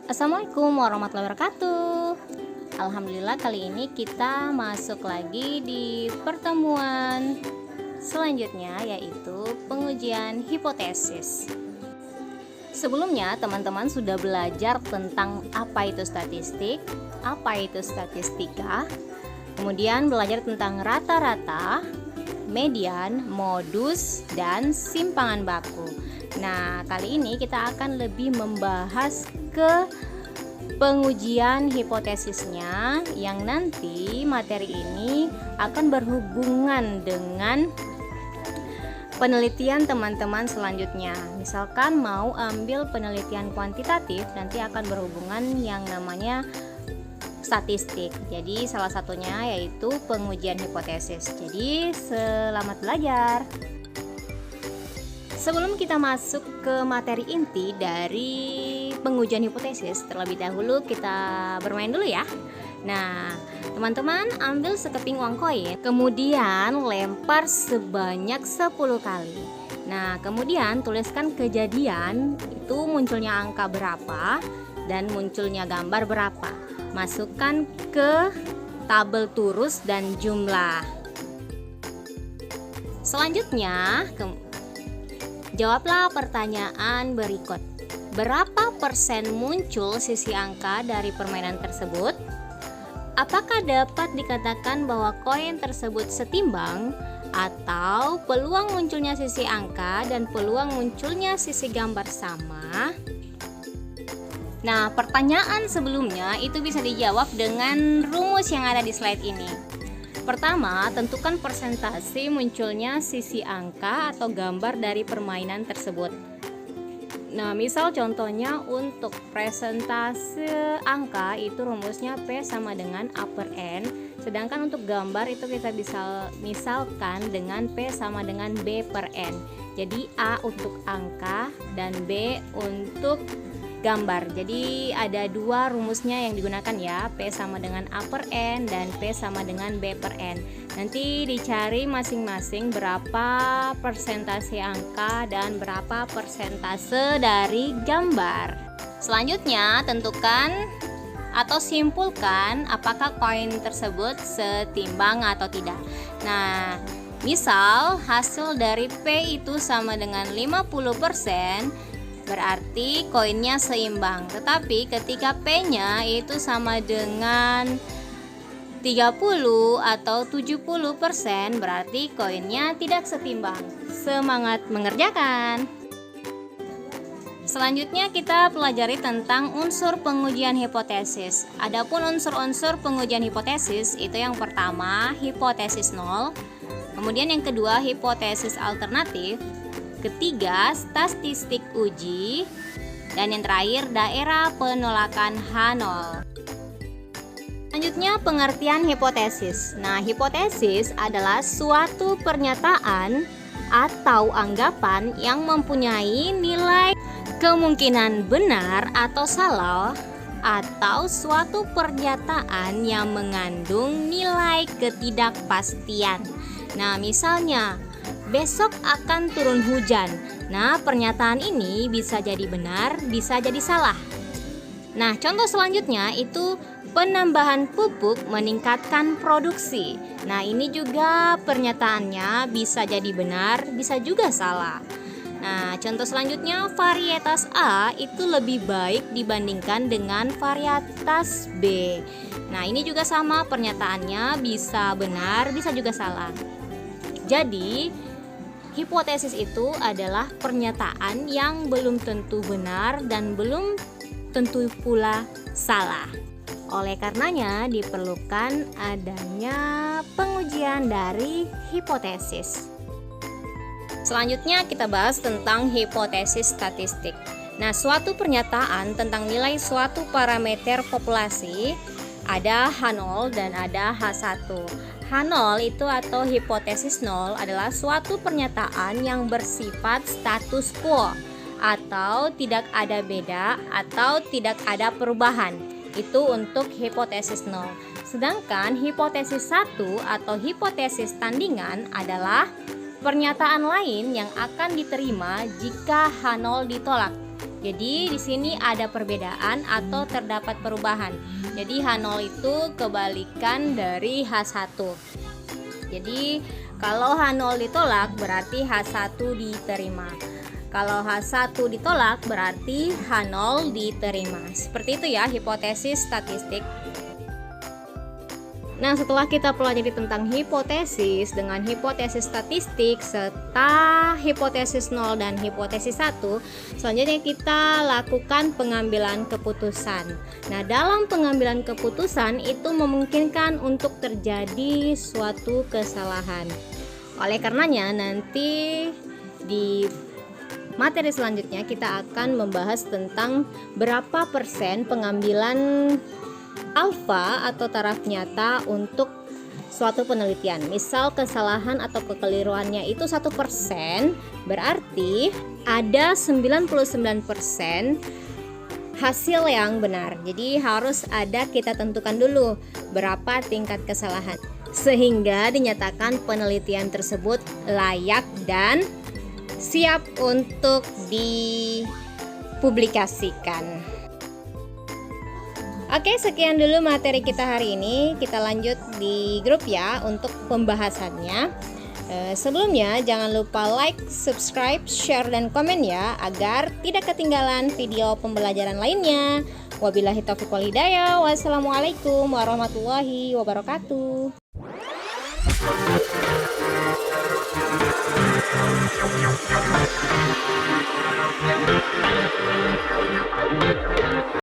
Assalamualaikum warahmatullahi wabarakatuh. Alhamdulillah kali ini kita masuk lagi di pertemuan selanjutnya, yaitu pengujian hipotesis. Sebelumnya teman-teman sudah belajar tentang apa itu statistik, apa itu statistika, kemudian belajar tentang rata-rata, median, modus, dan simpangan baku. Nah, kali ini kita akan lebih membahas ke pengujian hipotesisnya, yang nanti materi ini akan berhubungan dengan penelitian teman-teman selanjutnya. Misalkan mau ambil penelitian kuantitatif, nanti akan berhubungan yang namanya statistik. Jadi salah satunya yaitu pengujian hipotesis. Jadi selamat belajar. Sebelum kita masuk ke materi inti dari pengujian hipotesis, terlebih dahulu kita bermain dulu ya. Nah, teman-teman ambil sekeping uang koin, kemudian lempar sebanyak 10 kali. Nah, kemudian tuliskan kejadian itu munculnya angka berapa dan munculnya gambar berapa. Masukkan ke tabel turus dan jumlah. Selanjutnya, jawablah pertanyaan berikut. Berapa persen muncul sisi angka dari permainan tersebut? Apakah dapat dikatakan bahwa koin tersebut setimbang, atau peluang munculnya sisi angka dan peluang munculnya sisi gambar sama? Nah, pertanyaan sebelumnya itu bisa dijawab dengan rumus yang ada di slide ini. Pertama, tentukan persentase munculnya sisi angka atau gambar dari permainan tersebut. Nah, misal contohnya untuk presentase angka itu rumusnya P sama dengan upper N, sedangkan untuk gambar itu kita bisa misalkan dengan P sama dengan B per N. Jadi A untuk angka dan B untuk gambar. Jadi ada dua rumusnya yang digunakan ya, P sama dengan A per N dan P sama dengan B per N. Nanti dicari masing-masing berapa persentase angka dan berapa persentase dari gambar. Selanjutnya tentukan atau simpulkan apakah koin tersebut setimbang atau tidak. Nah, misal hasil dari P itu sama dengan 50%, berarti koinnya seimbang. Tetapi ketika P-nya itu sama dengan 30 atau 70%, berarti koinnya tidak setimbang. Semangat mengerjakan. Selanjutnya kita pelajari tentang unsur pengujian hipotesis. Adapun unsur-unsur pengujian hipotesis itu yang pertama hipotesis nol, kemudian yang kedua hipotesis alternatif, ketiga statistik uji, dan yang terakhir daerah penolakan H0. Selanjutnya pengertian hipotesis. Nah, hipotesis adalah suatu pernyataan atau anggapan yang mempunyai nilai kemungkinan benar atau salah, atau suatu pernyataan yang mengandung nilai ketidakpastian. Nah, misalnya besok akan turun hujan. Nah, pernyataan ini bisa jadi benar, bisa jadi salah. Nah, contoh selanjutnya itu penambahan pupuk meningkatkan produksi. Nah, ini juga pernyataannya bisa jadi benar, bisa juga salah. Nah, contoh selanjutnya varietas A itu lebih baik dibandingkan dengan varietas B. Nah, ini juga sama, pernyataannya bisa benar, bisa juga salah. Jadi, hipotesis itu adalah pernyataan yang belum tentu benar dan belum tentu pula salah. Oleh karenanya diperlukan adanya pengujian dari hipotesis. Selanjutnya kita bahas tentang hipotesis statistik. Nah, suatu pernyataan tentang nilai suatu parameter populasi, ada H0 dan ada H1. H0 itu atau hipotesis nol adalah suatu pernyataan yang bersifat status quo atau tidak ada beda atau tidak ada perubahan. Itu untuk hipotesis nol. Sedangkan hipotesis 1 atau hipotesis tandingan adalah pernyataan lain yang akan diterima jika H0 ditolak. Jadi di sini ada perbedaan atau terdapat perubahan. Jadi H0 itu kebalikan dari H1. Jadi kalau H0 ditolak berarti H1 diterima. Kalau H1 ditolak berarti H0 diterima. Seperti itu ya hipotesis statistik. Nah, setelah kita pelajari tentang hipotesis dengan hipotesis statistik serta hipotesis 0 dan hipotesis 1, selanjutnya kita lakukan pengambilan keputusan. Nah, dalam pengambilan keputusan itu memungkinkan untuk terjadi suatu kesalahan. Oleh karenanya nanti di materi selanjutnya kita akan membahas tentang berapa persen pengambilan alfa atau taraf nyata untuk suatu penelitian. Misal kesalahan atau kekeliruannya itu 1%, berarti ada 99% hasil yang benar. Jadi harus ada kita tentukan dulu berapa tingkat kesalahan sehingga dinyatakan penelitian tersebut layak dan siap untuk dipublikasikan. Oke, sekian dulu materi kita hari ini. Kita lanjut di grup ya untuk pembahasannya. Sebelumnya jangan lupa like, subscribe, share, dan komen ya agar tidak ketinggalan video pembelajaran lainnya. Wabillahi taufiq wal hidayah. Wassalamualaikum warahmatullahi wabarakatuh.